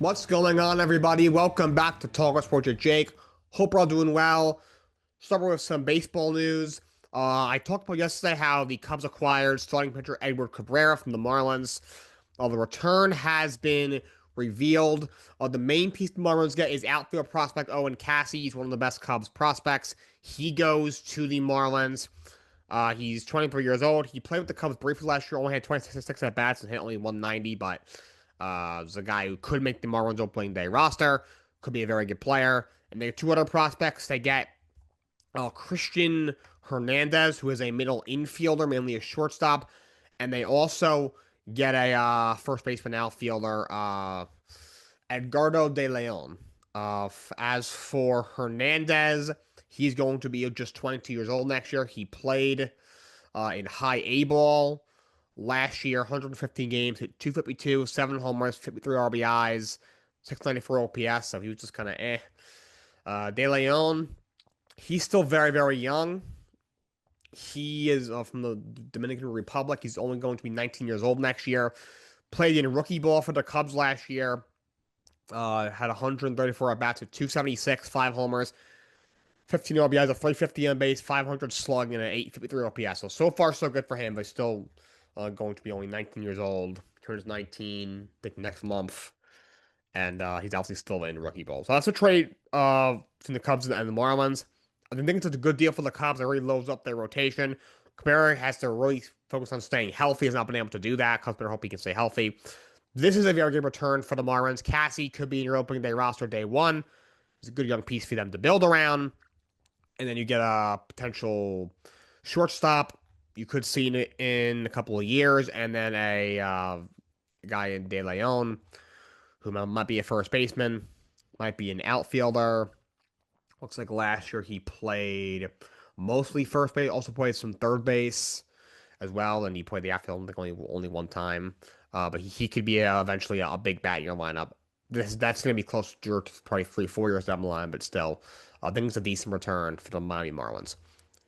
What's going on, everybody? Welcome back to Talkin Sports with Jake. Hope we're all doing well. Start with some baseball news. I talked about yesterday how the Cubs acquired starting pitcher Edward Cabrera from the Marlins. The return has been revealed. The main piece the Marlins get is outfield prospect Owen Cassey. He's one of the best Cubs prospects. He goes to the Marlins. He's 23 years old. He played with the Cubs briefly last year. Only had 26 at bats and hit only 190, but was a guy who could make the Marlins opening day roster. Could be a very good player. And they have two other prospects. They get Christian Hernandez, who is a middle infielder, mainly a shortstop. And they also get a first baseman outfielder, Edgardo de Leon. As for Hernandez, he's going to be just 22 years old next year. He played in high A ball last year, 115 games, hit 252, 7 homers, 53 RBIs, 694 OPS. So he was just kind of De Leon, he's still very, very young. He is from the Dominican Republic. He's only going to be 19 years old next year. Played in rookie ball for the Cubs last year. Had 134 at bats with 276, 5 homers, 15 RBIs, a 350 on base, 500 slug, and an 853 OPS. So far, so good for him, but still going to be only 19 years old. Turns 19, I think, next month. And he's obviously still in rookie ball. So that's a trade between the Cubs and the Marlins. I think it's a good deal for the Cubs. It really loads up their rotation. Cabrera has to really focus on staying healthy. Has not been able to do that. Cubs better hope he can stay healthy. This is a very good return for the Marlins. Cassey could be in your opening day roster day one. It's a good young piece for them to build around. And then you get a potential shortstop you could see in a couple of years. And then a guy in De Leon, who might be a first baseman, might be an outfielder. Looks like last year he played mostly first base, also played some third base as well, and he played the outfield I think only one time. But he could be eventually a big bat in your lineup. That's going to be close to probably 3-4 years down the line, but still, I think it's a decent return for the Miami Marlins.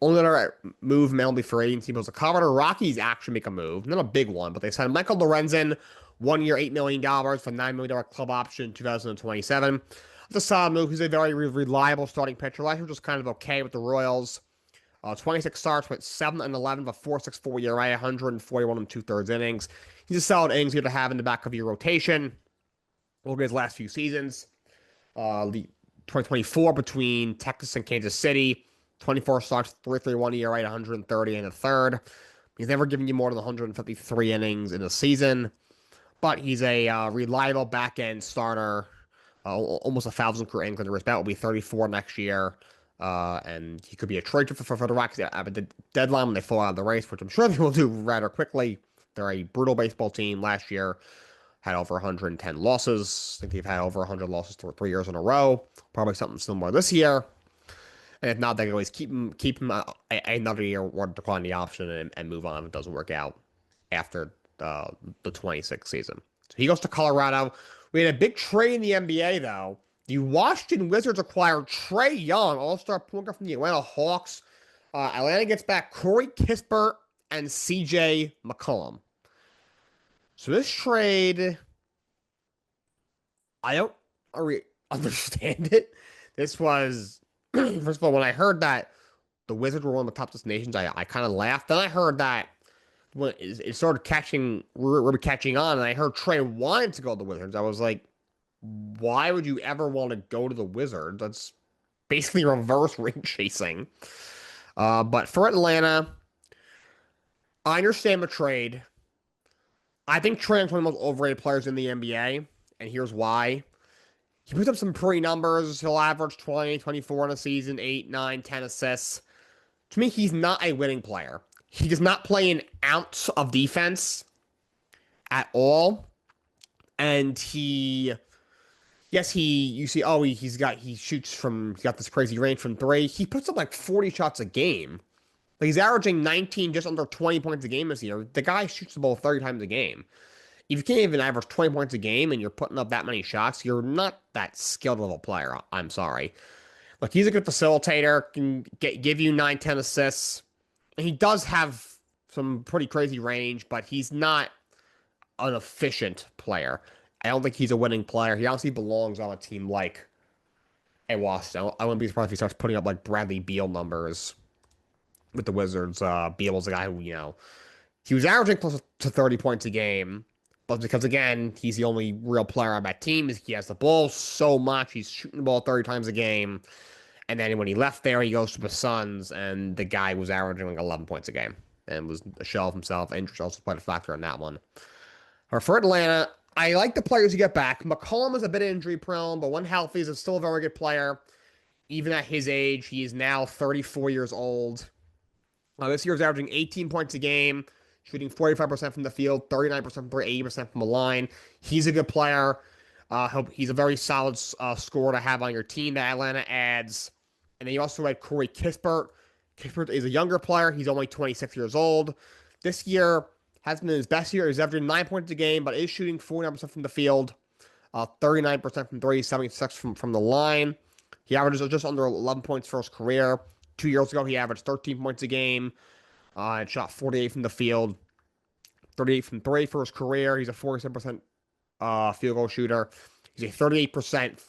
Only other move MLB for agency was the Colorado Rockies actually make a move, not a big one, but they signed Michael Lorenzen, 1 year, $8 million for $9 million club option in 2027. The solid move. He's a very reliable starting pitcher. Last year was just kind of okay with the Royals. 26 starts, went 7-11, but 4.64 ERA, 141 and 2/3 innings. He's a solid innings here to have in the back of your rotation. Look at his last few seasons. The 2024 between Texas and Kansas City, 24 starts, 3.31 ERA, 130 and a third. He's never given you more than 153 innings in a season, but he's a reliable back end starter. Almost 1,000 career innings under his belt. Will be 34 next year. And he could be a trade for the Rockies at the deadline when they fall out of the race, which I'm sure they will do rather quickly. They're a brutal baseball team. Last year had over 110 losses. I think they've had over 100 losses for 3 years in a row. Probably something similar this year. And if not, they can always keep him another year or decline the option and move on if it doesn't work out after the 26th season. So he goes to Colorado. We had a big trade in the NBA, though. The Washington Wizards acquired Trae Young, all-star point guard from the Atlanta Hawks. Atlanta gets back Corey Kispert and CJ McCollum. So this trade, I don't understand it. This was, first of all, when I heard that the Wizards were one of the top destinations, I kind of laughed. Then I heard that when it started catching on, and I heard Trae wanted to go to the Wizards. I was like, why would you ever want to go to the Wizards? That's basically reverse ring chasing. But for Atlanta, I understand the trade. I think Trae is one of the most overrated players in the NBA, and here's why. He puts up some pretty numbers. He'll average 20, 24 in a season, 8, 9, 10 assists. To me, he's not a winning player. He does not play an ounce of defense at all. And he he's got this crazy range from three. He puts up like 40 shots a game. Like he's averaging 19, just under 20 points a game this year. The guy shoots the ball 30 times a game. If you can't even average 20 points a game and you're putting up that many shots, you're not that skilled of a player. I'm sorry. Look, he's a good facilitator, can give you 9, 10 assists. He does have some pretty crazy range, but he's not an efficient player. I don't think he's a winning player. He honestly belongs on a team like a Washington. I wouldn't be surprised if he starts putting up like Bradley Beal numbers with the Wizards. Beal was a guy who, he was averaging close to 30 points a game, but because again, he's the only real player on that team. He has the ball so much. He's shooting the ball 30 times a game. And then when he left there, he goes to the Suns, and the guy was averaging like 11 points a game and was a shell of himself. Injuries also played a factor in that one. For Atlanta, I like the players you get back. McCollum is a bit injury prone, but when healthy, he's still a very good player. Even at his age, he is now 34 years old. This year, he's averaging 18 points a game, shooting 45% from the field, 39% from three, 80% from the line. He's a good player. He's a very solid scorer to have on your team that Atlanta adds. And then you also had Corey Kispert. Kispert is a younger player. He's only 26 years old. This year hasn't been his best year. He's averaging 9 points a game, but is shooting 49% from the field, 39% from three, 76 from the line. He averages just under 11 points for his career. 2 years ago, he averaged 13 points a game and shot 48 from the field, 38 from three for his career. He's a 47% field goal shooter. He's a 38%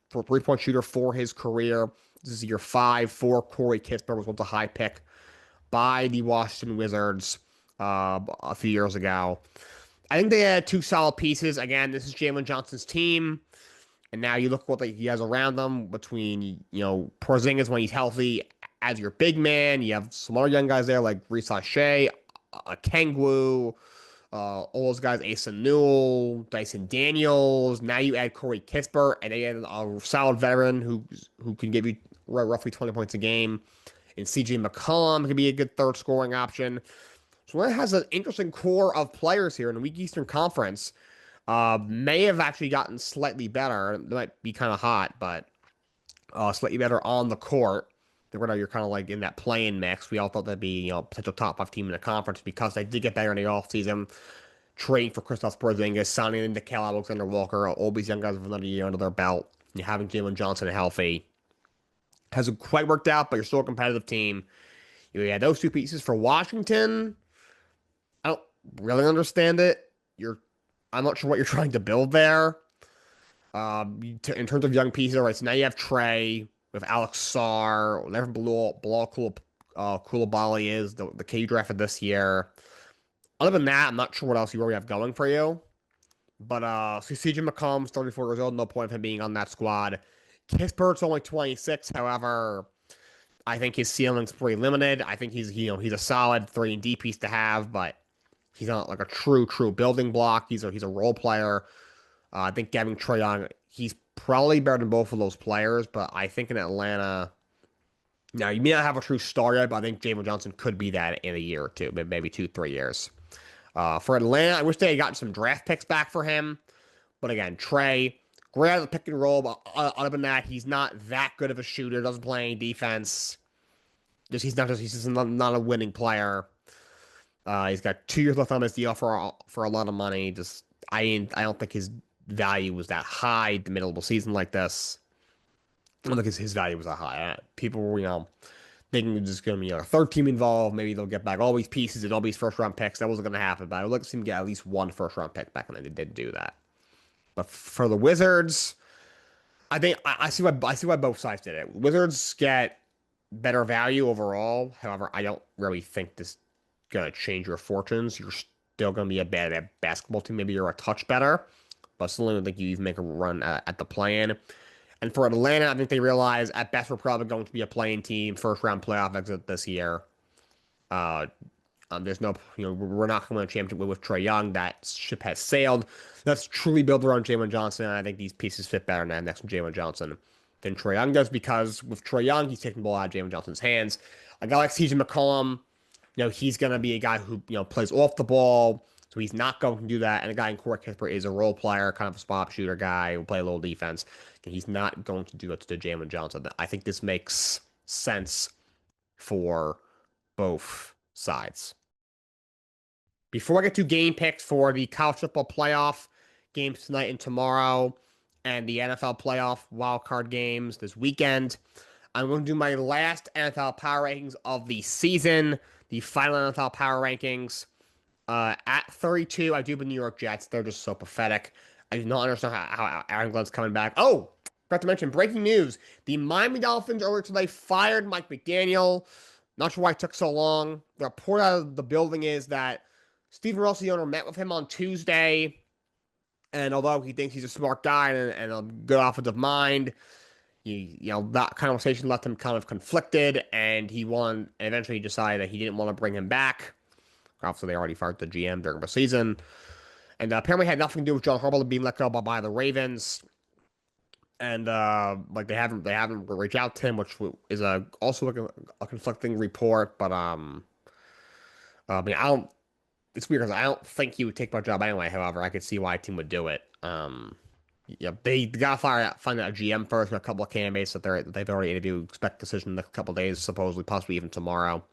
for three-point shooter for his career. This is year 5 for Corey Kispert, was once a high pick by the Washington Wizards a few years ago. I think they had two solid pieces. Again, this is Jalen Johnson's team. And now you look at what he has around them between, Porzingis when he's healthy as your big man. You have some other young guys there like Reese Shea, Kengwu, all those guys, Asa Newell, Dyson Daniels. Now you add Corey Kispert, and they add a solid veteran who can give you roughly 20 points a game. And CJ McCollum could be a good third scoring option. So it has an interesting core of players here in the weak Eastern Conference. May have actually gotten slightly better. They might be kind of hot, but slightly better on the court. You're kind of like in that playing mix. We all thought that'd be, potential top 5 team in the conference because they did get better in the offseason. Trading for Kristaps Porzingis, signing in Nickeil Alexander-Walker, all these young guys with another year under their belt. And having Jalen Johnson healthy hasn't quite worked out, but you're still a competitive team. You had those two pieces for Washington. I don't really understand it. I'm not sure what you're trying to build there. In terms of young pieces, all right, so now you have Trae with Alex Sarr, whatever Bilal Coulibaly is, the K drafted this year. Other than that, I'm not sure what else you really have going for you. But so CJ McCollum's 34 years old, no point of him being on that squad. Kispert's only 26, however, I think his ceiling's pretty limited. I think he's a solid 3-and-D piece to have, but he's not like a true building block. He's a role player. I think having Trae Young, he's probably better than both of those players, but I think in Atlanta, now you may not have a true star yet, but I think Jalen Johnson could be that in a year or two, maybe 2-3 years. For Atlanta, I wish they had gotten some draft picks back for him, but again, Trae, great at the pick and roll, but other than that, he's not that good of a shooter, doesn't play any defense. He's just not a winning player. He's got 2 years left on his deal for a lot of money. I don't think his value was that high in the middle of the season like this. I don't think his value was that high. People were, thinking there's going to be a third team involved. Maybe they'll get back all these pieces and all these first-round picks. That wasn't going to happen, but I would like to see him get at least one first-round pick back, and they didn't do that. But for the Wizards, I think I see why both sides did it. Wizards get better value overall. However, I don't really think this gonna change your fortunes. You're still gonna be a bad at basketball team. Maybe you're a touch better, but I still don't think you even make a run at the play-in. And for Atlanta, I think they realize at best we're probably going to be a playing team, first round playoff exit this year. There's no, we're not going to win a championship with Trae Young. That ship has sailed. Let's truly build around Jalen Johnson. And I think these pieces fit better now next to Jalen Johnson than Trae Young does, because with Trae Young, he's taking the ball out of Jalen Johnson's hands. A guy like CJ McCollum, he's going to be a guy who, plays off the ball, so he's not going to do that. And a guy in Corey Kispert is a role player, kind of a spot shooter guy who play a little defense. And he's not going to do it to Jalen Johnson. I think this makes sense for both sides. Before I get to game picks for the college football playoff games tonight and tomorrow, and the NFL playoff wildcard games this weekend, I'm going to do my last NFL power rankings of the season, the final NFL power rankings. At 32, I do believe New York Jets. They're just so pathetic. I do not understand how Aaron Glenn's coming back. Oh, forgot to mention, breaking news. The Miami Dolphins earlier today fired Mike McDaniel. Not sure why it took so long. The report out of the building is that Stephen Ross, the owner, met with him on Tuesday. And although he thinks he's a smart guy and a good offensive mind, that conversation left him kind of conflicted, and eventually decided that he didn't want to bring him back. Obviously, they already fired the GM during the season, and apparently had nothing to do with John Harbaugh being let go by the Ravens. And like they haven't reached out to him, which is also like a conflicting report. But I mean, I don't. It's weird because I don't think he would take my job anyway. However, I could see why a team would do it. Yeah, they gotta find out a GM first with a couple of candidates they've already interviewed. Expect decision in the next couple of days, supposedly, possibly even tomorrow.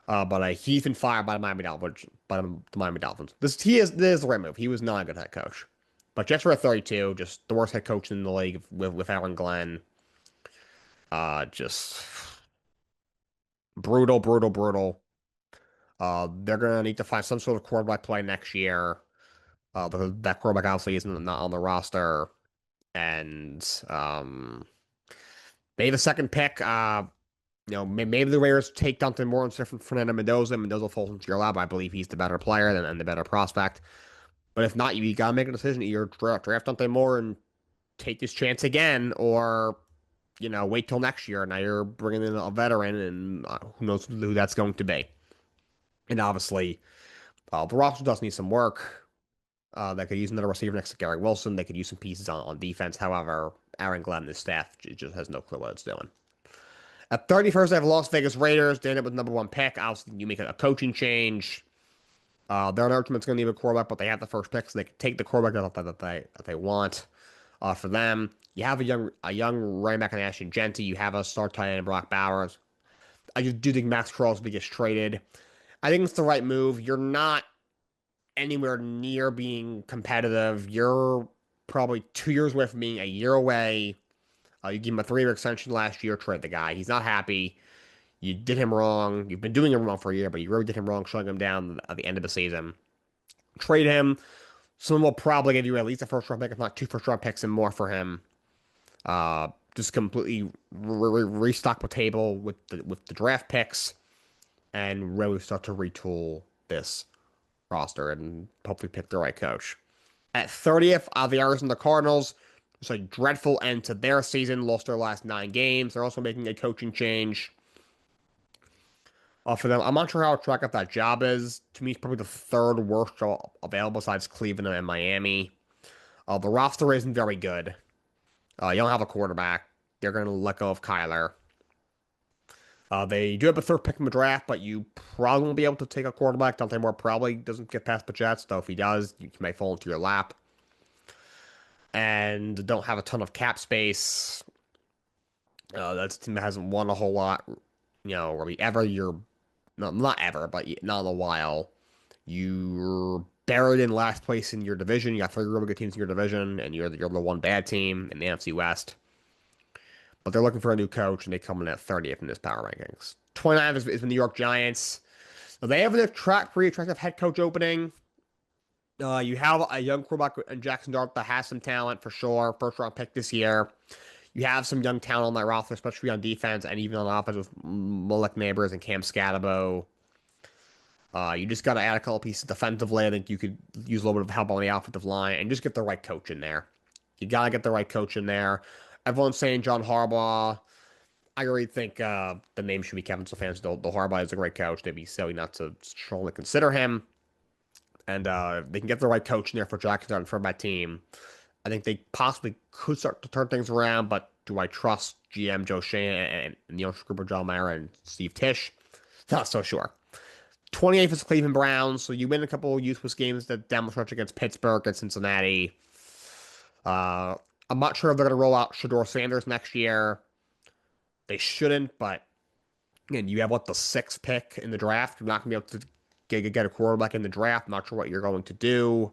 But he's been fired by the Miami Dolphins. This is the right move. He was not a good head coach. But Jets were at 32, just the worst head coach in the league with Aaron Glenn. Just brutal, brutal, brutal. They're gonna need to find some sort of quarterback play next year. That quarterback obviously isn't not on the roster, and they have a second pick. Maybe the Raiders take Dante Moore instead of Fernando Mendoza. Mendoza falls into your lap. I believe he's the better player and the better prospect. But if not, you got to make a decision. Either draft Dante Moore and take this chance again, or, wait till next year. Now you're bringing in a veteran, and who knows who that's going to be. And obviously, the roster does need some work. They could use another receiver next to Gary Wilson. They could use some pieces on defense. However, Aaron Glenn and his staff just has no clue what it's doing. At 31st, they have Las Vegas Raiders. They end up with number one pick. Obviously, you make a coaching change. Their argument's going to need a quarterback, but they have the first pick, so they can take the quarterback that they want. For them, you have a young running back in Ashton Genty. You have a star tight end Brock Bowers. I just do think Max Crosby gets traded. I think it's the right move. You're not anywhere near being competitive. You're probably 2 years away from being a year away. You give him a 3-year extension last year, trade the guy. He's not happy. You did him wrong. You've been doing him wrong for a year, but you really did him wrong, shutting him down at the end of the season. Trade him. Someone will probably give you at least a first-round pick, if not 2 first-round picks and more for him. Just completely restock the table with the draft picks and really start to retool this roster and hopefully pick the right coach. At 30th, the Arizona Cardinals. It's a dreadful end to their season. Lost their last 9 games. They're also making a coaching change for them. I'm not sure how attractive that job is. To me, it's probably the third worst job available besides Cleveland and Miami. The roster isn't very good. You don't have a quarterback. They're going to let go of Kyler. They do have a third pick in the draft, but you probably won't be able to take a quarterback. Dante Moore probably doesn't get past the Jets, though if he does, he may fall into your lap. And don't have a ton of cap space. That's a team that hasn't won a whole lot, really ever. Not ever, but not in a while. You're buried in last place in your division. You got 3 really good teams in your division, and you're the one bad team in the NFC West. But they're looking for a new coach, and they come in at 30th in this power rankings. 29th is the New York Giants. Now, they have an pretty attractive head coach opening. You have a young quarterback in Jackson Dart that has some talent for sure. First round pick this year. You have some young talent on that roster, especially on defense and even on offense with Malik Neighbors and Cam Scatabo. You just got to add a couple pieces defensively. I think you could use a little bit of help on the offensive line and just get the right coach in there. You got to get the right coach in there. Everyone's saying John Harbaugh. I really think the name should be Kevin Stefanski. The Harbaugh is a great coach. They'd be silly not to strongly consider him. And they can get the right coach in there for Jackson and for my team. I think they possibly could start to turn things around, but do I trust GM Joe Shane and the ownership group of John Mara and Steve Tisch? Not so sure. 28th is Cleveland Browns, so you win a couple of useless games that down the stretch against Pittsburgh and Cincinnati. I'm not sure if they're going to roll out Shedeur Sanders next year. They shouldn't, but again, you have the 6th pick in the draft. You're not going to be able to get a quarterback in the draft. I'm not sure what you're going to do.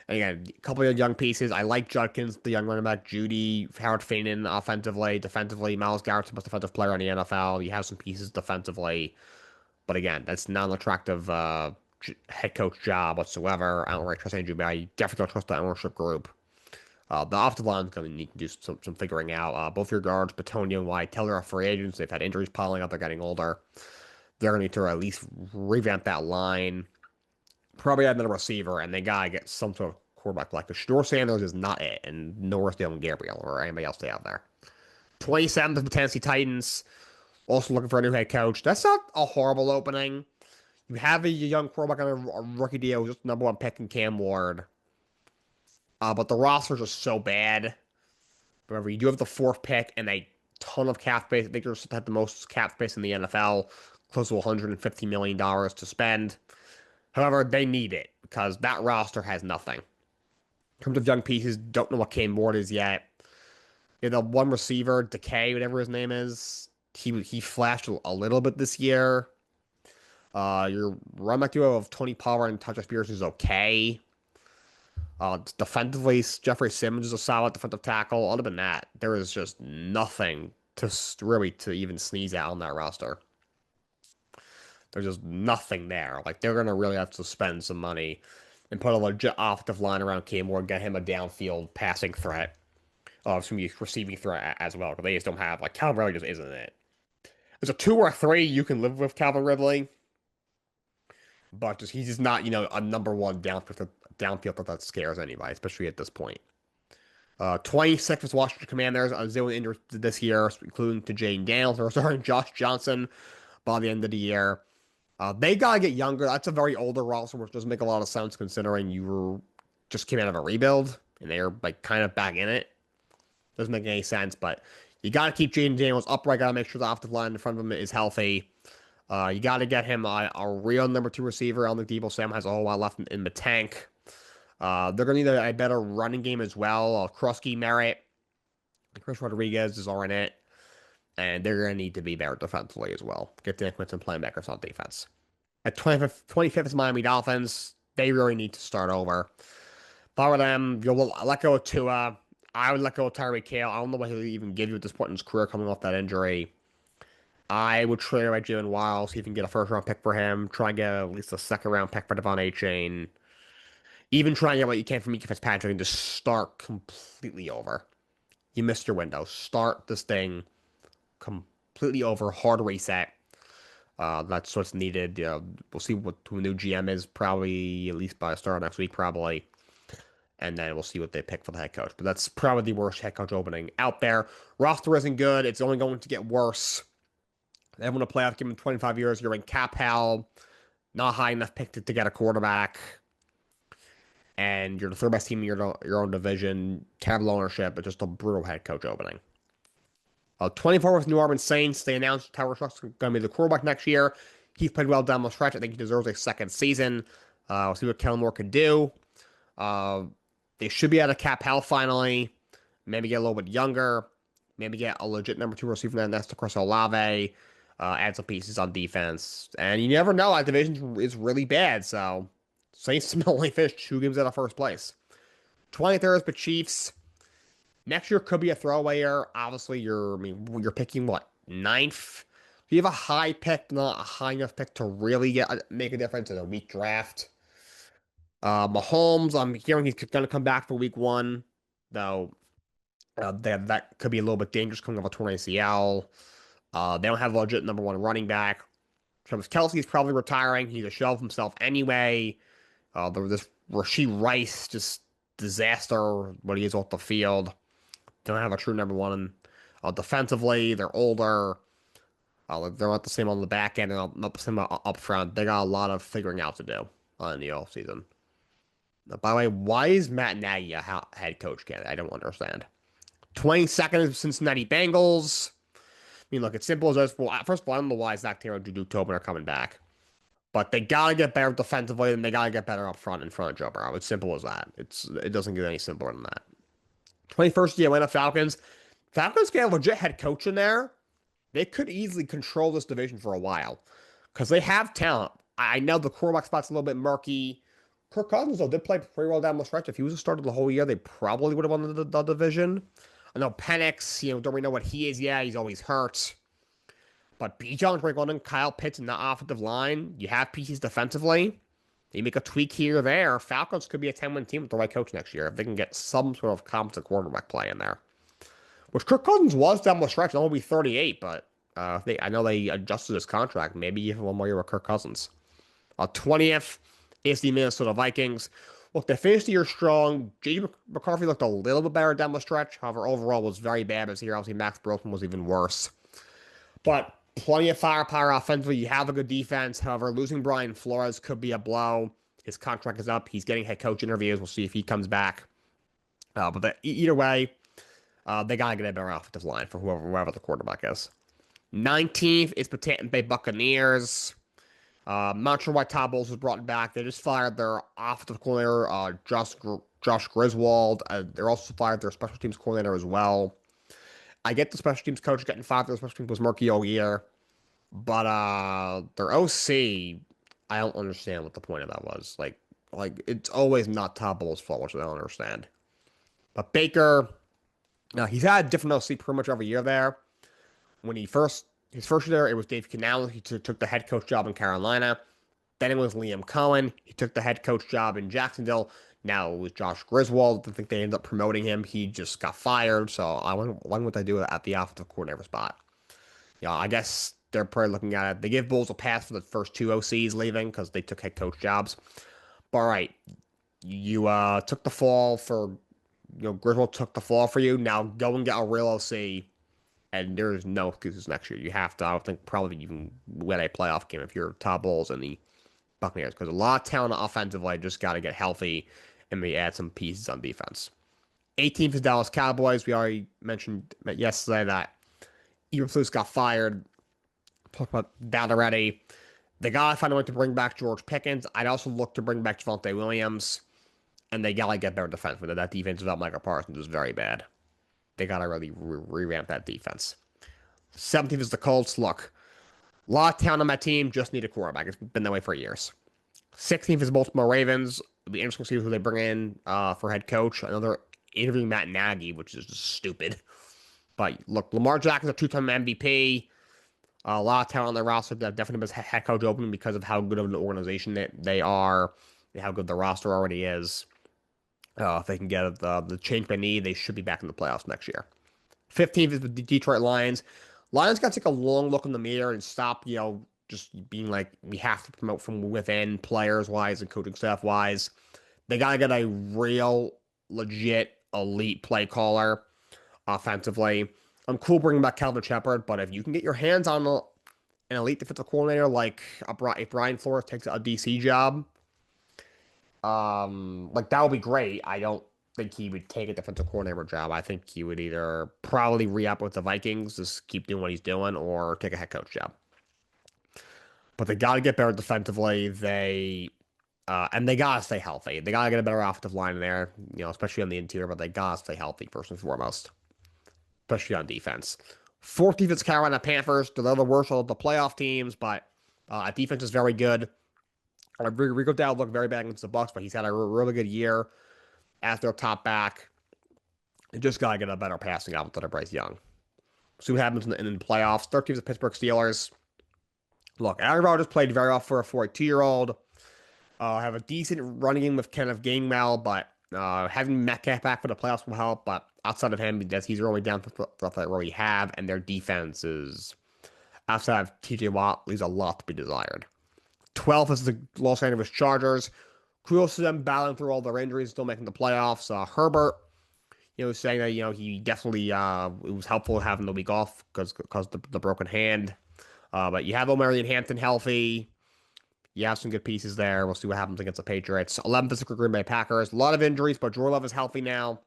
And again, a couple of young pieces. I like Judkins, the young running back, Judy, Howard Fainin offensively. Defensively, Myles Garrett's the best defensive player in the NFL. You have some pieces defensively. But again, that's not an attractive head coach job whatsoever. I don't really trust Andrew, but I definitely don't trust the ownership group. The offensive line is going to need to do some figuring out. Both your guards, Batonio and White, Taylor are free agents. They've had injuries piling up. They're getting older. They're going to need to at least revamp that line. Probably add another receiver, and they got to get some sort of quarterback. Like the Shador Sanders is not it, and nor is Dylan Gabriel or anybody else they have there. 27th of the Tennessee Titans, also looking for a new head coach. That's not a horrible opening. You have a young quarterback on a rookie deal, just number one pick in Cam Ward. But the rosters are so bad. Remember, you do have the fourth pick and a ton of cap space. I think they're have the most cap space in the NFL, close to $150 million to spend. However, they need it because that roster has nothing. In terms of young pieces, don't know what Cam Ward is yet. You know, the one receiver, Decay, whatever his name is, he flashed a little bit this year. Your run back duo of Tony Pollard and Touch Spears is okay. Defensively, Jeffrey Simmons is a solid defensive tackle. Other than that, there is just nothing to even sneeze at on that roster. There's just nothing there. Like they're gonna really have to spend some money and put a legit offensive line around Cam Ward, get him a downfield passing threat. It's gonna be a receiving threat as well. Because they just don't have like Calvin Ridley just isn't it. There's a 2 or 3 you can live with Calvin Ridley, but he's just not a number one downfield that scares anybody, especially at this point. 26th was Washington Commanders. A zillion injuries this year, including to Jane Daniels. They're starting Josh Johnson by the end of the year. They gotta get younger. That's a very older roster, which doesn't make a lot of sense considering just came out of a rebuild and they're like kind of back in it. Doesn't make any sense, but you gotta keep Jaden Daniels upright. Gotta make sure the offensive line in front of him is healthy. You gotta get him a real number 2 receiver. I don't think Deebo Samuel has a whole lot left in the tank. They're gonna need a better running game as well. Krusky, Merritt, Chris Rodriguez is all in it. And they're going to need to be better defensively as well. Get Dan Quinton playmakers on defense. At 25th is Miami Dolphins. They really need to start over. If I were them, you'll let go of Tua. I would let go of Tyreek Hill. I don't know what he'll even give you at this point in his career coming off that injury. I would trade away Jalen Wild, see if you can get a first-round pick for him. Try and get at least a second-round pick for Devon Achane. Even try and get what you can from Mika Fitzpatrick and just start completely over. You missed your window. Start this thing completely over, hard reset. That's what's needed. We'll see what the new GM is probably at least by the start of next week, probably. And then we'll see what they pick for the head coach. But that's probably the worst head coach opening out there. Roster isn't good. It's only going to get worse. They want to playoff, give them 25 years. You're in cap hell. Not high enough pick to get a quarterback. And you're the third best team in your own division. Terrible ownership, but just a brutal head coach opening. 24 with New Orleans Saints. They announced Tyler Shuck's going to be the quarterback next year. He's played well down the stretch. I think he deserves a second season. We'll see what Kellen Moore can do. They should be out of cap hell finally. Maybe get a little bit younger. Maybe get a legit number 2 receiver than that's Chris Olave. Add some pieces on defense. And you never know. That division is really bad. So Saints only finished 2 games out of first place. 23rd is the Chiefs. Next year could be a throwaway year. Obviously, you're picking what, 9th? You have a high pick, not a high enough pick to really make a difference in a weak draft. Mahomes, I'm hearing he's going to come back for week 1, though. That could be a little bit dangerous coming off a torn ACL. They don't have a legit number 1 running back. Travis Kelce's probably retiring. He's a shell of himself anyway. This Rashee Rice, just disaster when he is off the field. Don't have a true number 1. Defensively, they're older. They're not the same on the back end and not the same up front. They got a lot of figuring out to do in the offseason. By the way, why is Matt Nagy a head coach candidate? I don't understand. 22nd is Cincinnati Bengals. I mean, look, it's simple as this. Well, first of all, I don't know why Zach Taylor and Juju Tobin are coming back. But they got to get better defensively, and they got to get better up front in front of Joe Burrow. It's simple as that. It doesn't get any simpler than that. 21st, the Atlanta Falcons. Falcons get a legit head coach in there. They could easily control this division for a while because they have talent. I know the quarterback spot's a little bit murky. Kirk Cousins, though, did play pretty well down the stretch. If he was a starter the whole year, they probably would have won the division. I know Penix, don't really know what he is yet. He's always hurt. But Bijan's Drake London, Kyle Pitts, and that offensive line, you have pieces defensively. You make a tweak here or there. Falcons could be a 10-win team with the right coach next year if they can get some sort of competent quarterback play in there. Which Kirk Cousins was down the stretch, only 38, but I know they adjusted his contract. Maybe even one more year with Kirk Cousins. 20th is the Minnesota Vikings. Look, they finished the year strong. J.J. McCarthy looked a little bit better down the stretch. However, overall was very bad this year. Obviously, Max Broken was even worse. But plenty of firepower offensively. You have a good defense. However, losing Brian Flores could be a blow. His contract is up. He's getting head coach interviews. We'll see if he comes back. Either way, they got to get a better offensive line for whoever the quarterback is. 19th is the Tampa Bay Buccaneers. Not sure why Todd Bowles was brought back. They just fired their offensive coordinator, Josh Griswold. They're also fired their special teams coordinator as well. I get the special teams coach getting fired. Their special teams was murky all year. But their OC, I don't understand what the point of that was. Like it's always not Todd Bowles' fault, which I don't understand. But Baker, he's had a different OC pretty much every year there. When his first year there, it was Dave Canal. He took the head coach job in Carolina. Then it was Liam Cohen. He took the head coach job in Jacksonville. Now it was Josh Griswold. I think they ended up promoting him. He just got fired. So I wonder what they do at the offensive coordinator spot. I guess they're probably looking at it. They give Bulls a pass for the first two OCs leaving because they took head coach jobs. But all right, you took the fall for, Griswold took the fall for you. Now go and get a real OC. And there's no excuses next year. You have to, I would think, probably even win a playoff game if you're Todd Bowles and the Buccaneers. Because a lot of talent offensively, just got to get healthy and maybe add some pieces on defense. 18th is Dallas Cowboys. We already mentioned yesterday that Eberflus got fired. Talked about that already. They got to find a way to bring back George Pickens. I'd also look to bring back Javonte Williams. And they got to get better defense. That defense without Michael Parsons is very bad. They got to really revamp that defense. 17th is the Colts. Look, a lot of talent on that team, just need a quarterback. It's been that way for years. 16th is Baltimore Ravens. It'll be interesting to see who they bring in for head coach. Another interviewing Matt Nagy, which is just stupid. But look, Lamar Jackson's a two-time MVP. A lot of talent on their roster. That definitely was head coach opening because of how good of an organization they are and how good the roster already is. If they can get the change they need, they should be back in the playoffs next year. 15th is the Detroit Lions. Lions got to take a long look in the mirror and stop, just being like, we have to promote from within, players-wise and coaching staff-wise. They got to get a real, legit, elite play caller offensively. I'm cool bringing back Calvin Shepard, but if you can get your hands on an elite defensive coordinator like if Brian Flores takes a DC job, that would be great. I don't think he would take a defensive coordinator job. I think he would either probably re-up with the Vikings, just keep doing what he's doing, or take a head coach job. But they got to get better defensively. And they got to stay healthy. They got to get a better offensive line in there, especially on the interior, but they got to stay healthy first and foremost, especially on defense. 14th is Carolina Panthers. They're the worst of the playoff teams, but defense is very good. Rico Dowd looked very bad against the Bucs, but he's had a really good year as their top back. They just got to get a better passing out than Bryce Young. See what happens in the playoffs. 13th is the Pittsburgh Steelers. Look, Aaron Rodgers played very well for a 42-year-old. Have a decent running game with Kenneth Gainwell, but having Metcalf back for the playoffs will help. But outside of him, because he's really down for what we have, and their defense is, outside of TJ Watt, leaves a lot to be desired. 12th is the Los Angeles Chargers. Kudos to them battling through all their injuries, still making the playoffs. Herbert, saying that, he definitely, it was helpful having the week off because the broken hand. But you have O'Marion Hampton healthy. You have some good pieces there. We'll see what happens against the Patriots. 11th is the Green Bay Packers. A lot of injuries, but Jordan Love is healthy now.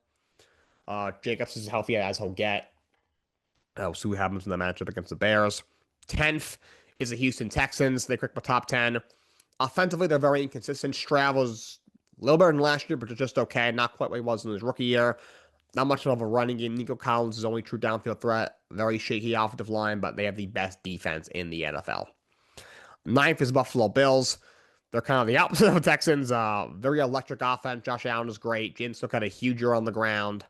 Jacobs is healthy as he'll get. We'll see what happens in the matchup against the Bears. 10th is the Houston Texans. They cracked the top 10. Offensively, they're very inconsistent. Stroud was a little better than last year, but just okay. Not quite what he was in his rookie year. Not much of a running game. Nico Collins is only true downfield threat. Very shaky offensive line, but they have the best defense in the NFL. 9th is Buffalo Bills. They're kind of the opposite of the Texans. Very electric offense. Josh Allen is great. James Cook had a huge year on the ground.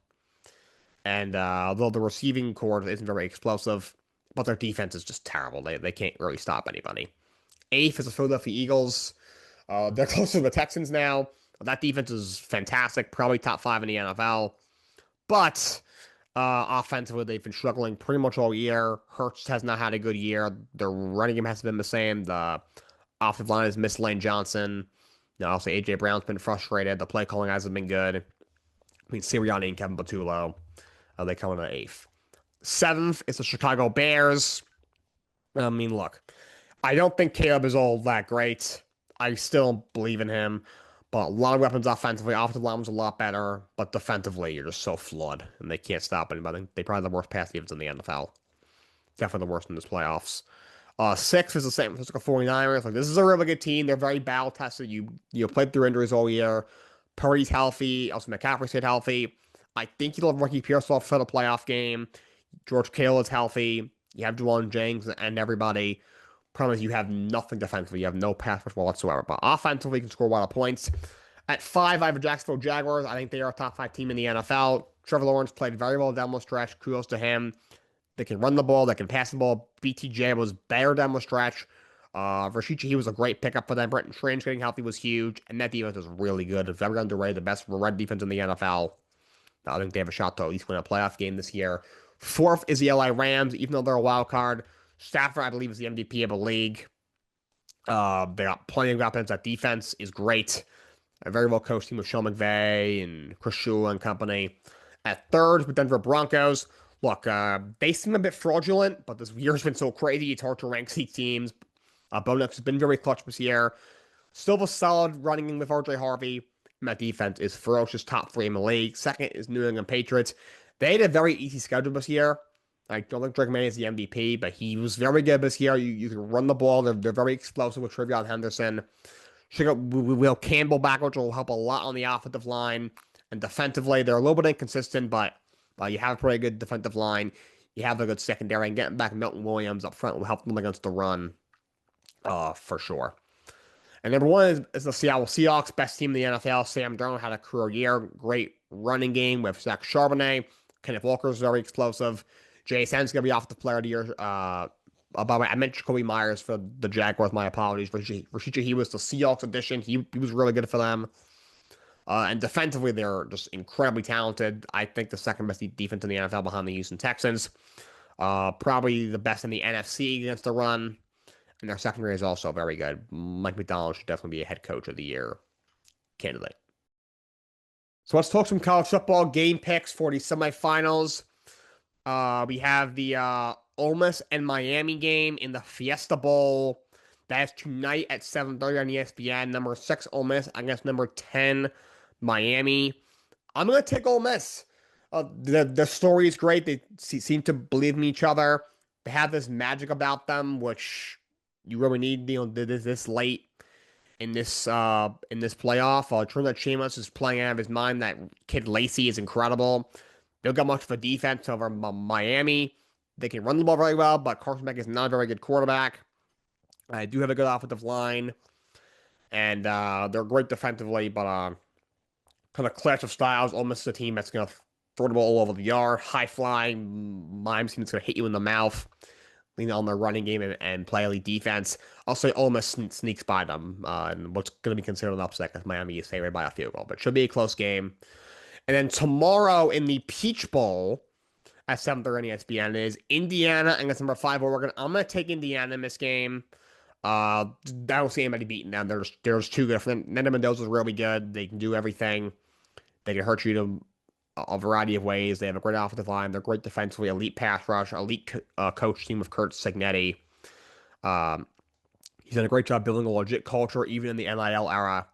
And although the receiving core isn't very explosive, but their defense is just terrible. They can't really stop anybody. Eighth is the Philadelphia Eagles. They're closer to the Texans now. That defense is fantastic, probably top five in the NFL. But offensively, they've been struggling pretty much all year. Hurts has not had a good year. Their running game hasn't been the same. The offensive line has missed Lane Johnson. Also, A.J. Brown's been frustrated. The play calling hasn't been good. I mean, Sirianni and Kevin Patullo, they come in at eighth. Seventh is the Chicago Bears. I mean, look, I don't think Caleb is all that great. I still believe in him. But a lot of weapons offensively. Offensive line was a lot better. But defensively, you're just so flawed. And they can't stop anybody. They probably have the worst pass defense in the NFL. Definitely the worst in this playoffs. Sixth is the San Francisco 49ers. Like, this is a really good team. They're very battle tested. You played through injuries all year. Purdy's healthy. Also, McCaffrey stayed healthy. I think you'll have Ricky Pearsall for the playoff game. George Kittle is healthy. You have Jauan Jennings and everybody. Problem is you have nothing defensively. You have no pass rush whatsoever. But offensively, you can score a lot of points. At five, I have the Jacksonville Jaguars. I think they are a top five team in the NFL. Trevor Lawrence played very well down the stretch. Kudos to him. They can run the ball. They can pass the ball. BTJ was better down the stretch. Rashica, he was a great pickup for them. Brenton Strange getting healthy was huge. And that defense is really good. If ever underrated, the best red defense in the NFL. I think they have a shot to at least win a playoff game this year. Fourth is the LA Rams, even though they're a wild card. Stafford, I believe, is the MVP of the league. They got plenty of weapons. That defense is great. A very well coached team with Sean McVay and Chris Shula and company. At third, with Denver Broncos. Look, they seem a bit fraudulent, but this year's been so crazy, it's hard to rank these teams. Bo Nix has been very clutch this year. Still a solid running in with RJ Harvey. And that defense is ferocious, top three in the league. Second is New England Patriots. They had a very easy schedule this year. I don't think Drake May is the MVP, but he was very good this year. You can run the ball. They're very explosive with Trevion Henderson. Will Campbell back, which will help a lot on the offensive line. And defensively, they're a little bit inconsistent, but you have a pretty good defensive line. You have a good secondary, and getting back Milton Williams up front will help them against the run, for sure. And number one is the Seattle Seahawks, best team in the NFL. Sam Darnold had a career year. Great running game with Zach Charbonnet. Kenneth Walker is very explosive. JSN's going to be off the player of the year. By the way, I meant Jacoby Myers for the Jaguars. My apologies. Rashica, he was the Seahawks addition. He was really good for them. And defensively, they're just incredibly talented. I think the second best defense in the NFL behind the Houston Texans. Probably the best in the NFC against the run. And their secondary is also very good. Mike McDonald should definitely be a head coach of the year candidate. So let's talk some college football game picks for the semifinals. We have the Ole Miss and Miami game in the Fiesta Bowl. That is tonight at 7:30 on ESPN. Number 6 Ole Miss against number 10 Miami. I'm going to take Ole Miss. The story is great. They seem to believe in each other. They have this magic about them, which you really need, this late in this playoff. Trinidad Sheamus is playing out of his mind. That kid Lacey is incredible. They don't got much of a defense over Miami. They can run the ball very well, but Carson Beck is not a very good quarterback. I do have a good offensive line, and they're great defensively, but kind of clash of styles. Ole Miss is a team that's going to throw the ball all over the yard, high flying. Miami's team that's going to hit you in the mouth, lean on their running game and play elite defense. I'll say Ole Miss sneaks by them, and what's going to be considered an upset because Miami is favored by a field goal, but it should be a close game. And then tomorrow in the Peach Bowl at 7:30 on ESPN is Indiana against number 5 Oregon. I'm going to take Indiana in this game. I don't see anybody beating them. They're just too good for them. Nanda Mendoza is really good. They can do everything. They can hurt you to a variety of ways. They have a great offensive line. They're great defensively, elite pass rush, elite coach team with Kurt Signetti. He's done a great job building a legit culture, even in the NIL era.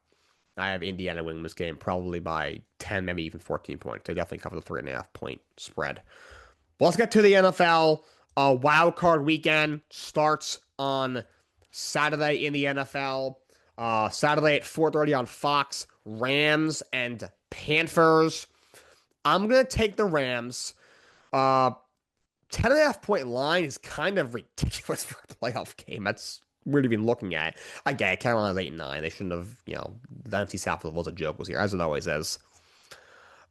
I have Indiana winning this game probably by 10, maybe even 14 points. They definitely cover the 3.5 point spread. But let's get to the NFL. Wild card weekend starts on Saturday in the NFL. Saturday at 4:30 on Fox. Rams and Panthers. I'm going to take the Rams. 10.5 point line is kind of ridiculous for a playoff game. That's weird even looking at. I get it. Carolina's 8-9. They shouldn't have, the NFC South was a joke this year, as it always is.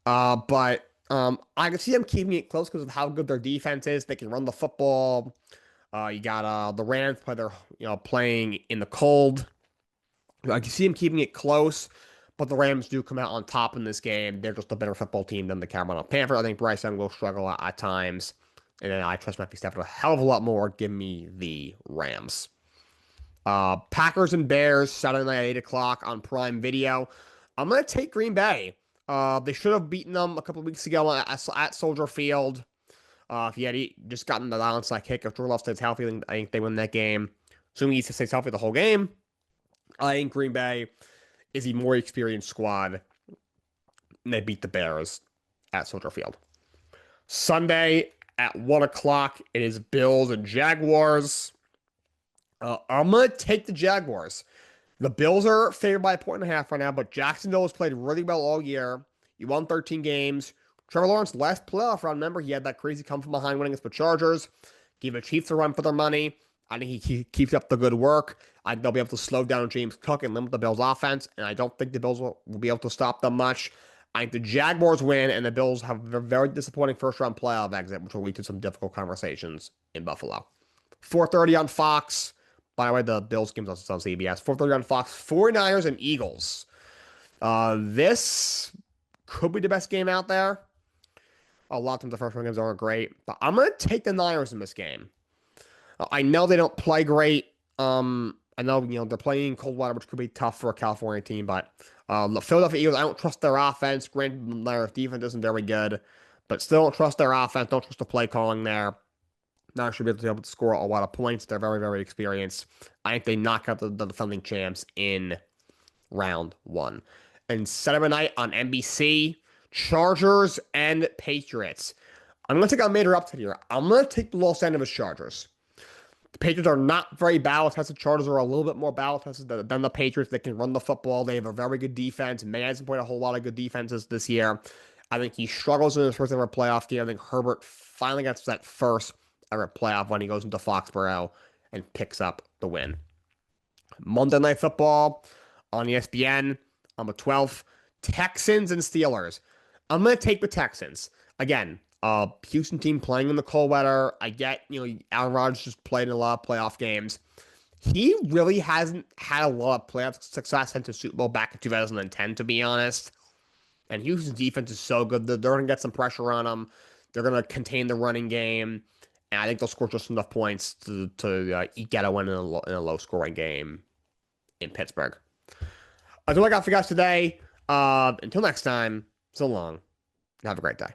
But I can see them keeping it close because of how good their defense is. They can run the football. You got the Rams play their, playing in the cold. I can see them keeping it close, but the Rams do come out on top in this game. They're just a better football team than the Carolina Panthers. I think Bryce Young will struggle at times. And then I trust Matthew Stafford a hell of a lot more. Give me the Rams. Packers and Bears, Saturday night at 8 o'clock on Prime Video. I'm going to take Green Bay. They should have beaten them a couple of weeks ago at Soldier Field. If he had just gotten the onside kick, if Drew Love stays healthy, I think they win that game. Assuming he stays healthy the whole game, I think Green Bay is a more experienced squad. And they beat the Bears at Soldier Field. Sunday at 1 o'clock, it is Bills and Jaguars. I'm going to take the Jaguars. The Bills are favored by 1.5 right now, but Jacksonville has played really well all year. He won 13 games. Trevor Lawrence, last playoff round, remember, he had that crazy come from behind winning against the Chargers. Give the Chiefs a run for their money. I think he keeps up the good work. I think they'll be able to slow down James Cook and limit the Bills' offense, and I don't think the Bills will be able to stop them much. I think the Jaguars win, and the Bills have a very disappointing first-round playoff exit, which will lead to some difficult conversations in Buffalo. 4:30 on Fox. By the way, the Bills game's also on CBS. 4:30 on Fox. 49ers and Eagles. This could be the best game out there. A lot of times the first-round games aren't great, but I'm going to take the Niners in this game. I know they don't play great. I know, they're playing in cold weather, which could be tough for a California team, but the Philadelphia Eagles, I don't trust their offense. Granted, their defense isn't very good, but still don't trust their offense. Don't trust the play calling there. Not sure be able to score a lot of points. They're very, very experienced. I think they knock out the defending champs in round one. And Saturday night on NBC, Chargers and Patriots. I'm going to take a major upset here. I'm going to take the Los Angeles Chargers. The Patriots are not very battle-tested. Chargers are a little bit more battle-tested than the Patriots. They can run the football. They have a very good defense. May hasn't played a whole lot of good defenses this year. I think he struggles in his first ever playoff game. I think Herbert finally gets that first ever playoff when he goes into Foxborough and picks up the win. Monday Night Football on ESPN on the 12th. Texans and Steelers. I'm going to take the Texans. Again, Houston team playing in the cold weather. I get, Aaron Rodgers just played in a lot of playoff games. He really hasn't had a lot of playoff success since the Super Bowl back in 2010, to be honest. And Houston's defense is so good that they're going to get some pressure on them. They're going to contain the running game. And I think they'll score just enough points to eke out a win in a low-scoring game in Pittsburgh. That's all I got for you guys today. Until next time, so long. Have a great day.